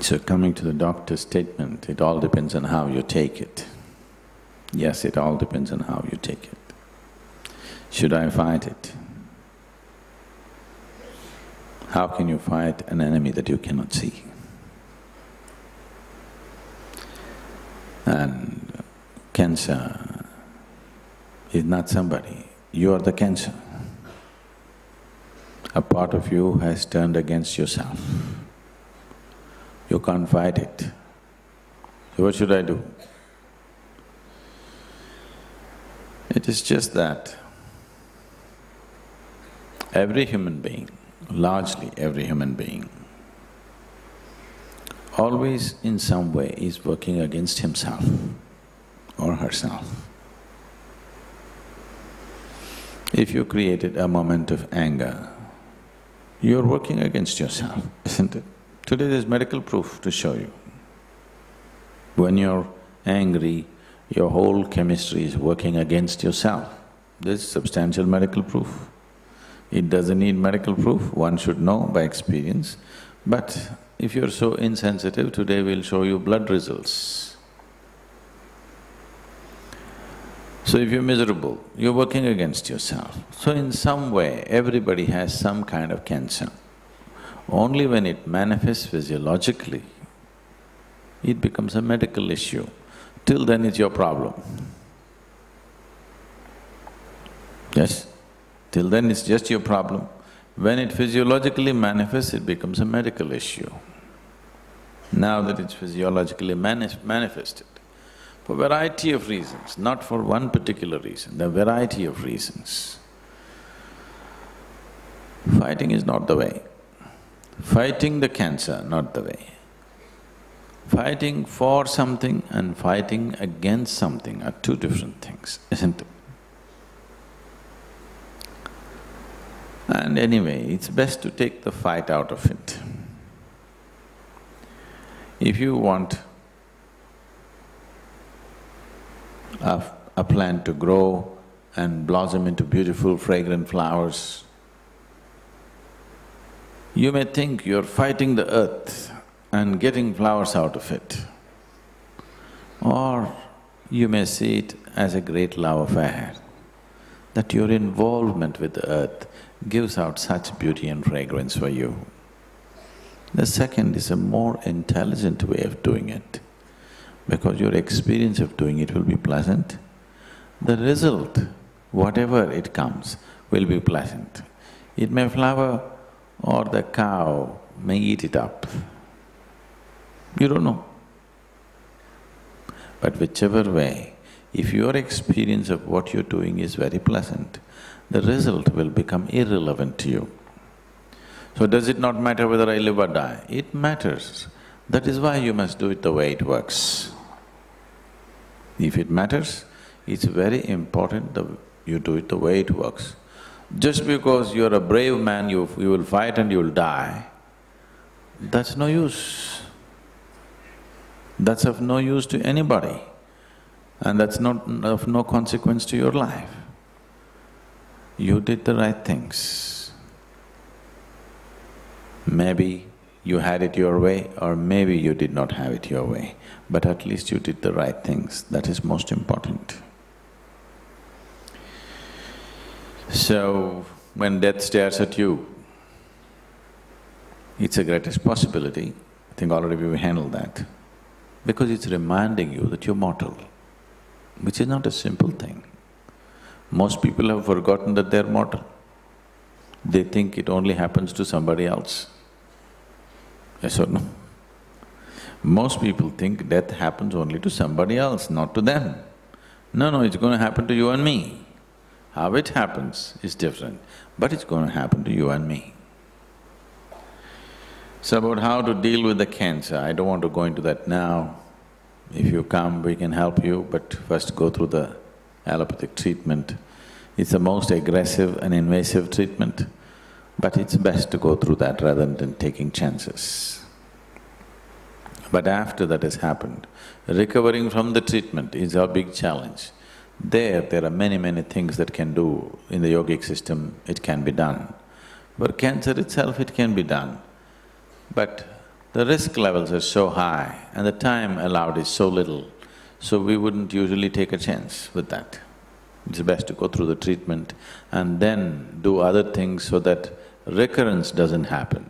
So coming to the doctor's statement, it all depends on how you take it. Yes, it all depends on how you take it. Should I fight it? How can you fight an enemy that you cannot see? And cancer is not somebody, you are the cancer. A part of you has turned against yourself. You can't fight it. So what should I do? It is just that every human being, largely every human being, always in some way is working against himself or herself. If you created a moment of anger, you're working against yourself, isn't it? Today there's medical proof to show you. When you're angry, your whole chemistry is working against yourself. There's substantial medical proof. It doesn't need medical proof, one should know by experience. But if you're so insensitive, today we'll show you blood results. So if you're miserable, you're working against yourself. So in some way, everybody has some kind of cancer. Only when it manifests physiologically, it becomes a medical issue. Till then it's your problem. Yes? Till then it's just your problem. When it physiologically manifests, it becomes a medical issue. Now that it's physiologically manifested, for variety of reasons, not for one particular reason, there are variety of reasons. Fighting is not the way. Fighting the cancer, not the way. Fighting for something and fighting against something are two different things, isn't it? And anyway, it's best to take the fight out of it. If you want a plant to grow and blossom into beautiful fragrant flowers, you may think you're fighting the earth and getting flowers out of it. Or you may see it as a great love affair, that your involvement with the earth gives out such beauty and fragrance for you. The second is a more intelligent way of doing it, because your experience of doing it will be pleasant. The result, whatever it comes, will be pleasant. It may flower or the cow may eat it up. You don't know. But whichever way, if your experience of what you're doing is very pleasant, the result will become irrelevant to you. So does it not matter whether I live or die? It matters. That is why you must do it the way it works. If it matters, it's very important that you do it the way it works. Just because you're a brave man, you will fight and you'll die, that's no use. That's of no use to anybody, and that's not of no consequence to your life. You did the right things. Maybe you had it your way or maybe you did not have it your way, but at least you did the right things, that is most important. So, when death stares at you, it's the greatest possibility. I think already we've handled that, because it's reminding you that you're mortal, which is not a simple thing. Most people have forgotten that they're mortal. They think it only happens to somebody else. Yes or no? Most people think death happens only to somebody else, not to them. No, it's going to happen to you and me. How it happens is different, but it's going to happen to you and me. So about how to deal with the cancer, I don't want to go into that now. If you come, we can help you, but first go through the allopathic treatment. It's the most aggressive and invasive treatment, but it's best to go through that rather than taking chances. But after that has happened, recovering from the treatment is our big challenge. There are many things that can do. In the yogic system, it can be done. For cancer itself, it can be done. But the risk levels are so high and the time allowed is so little, so we wouldn't usually take a chance with that. It's best to go through the treatment and then do other things so that recurrence doesn't happen.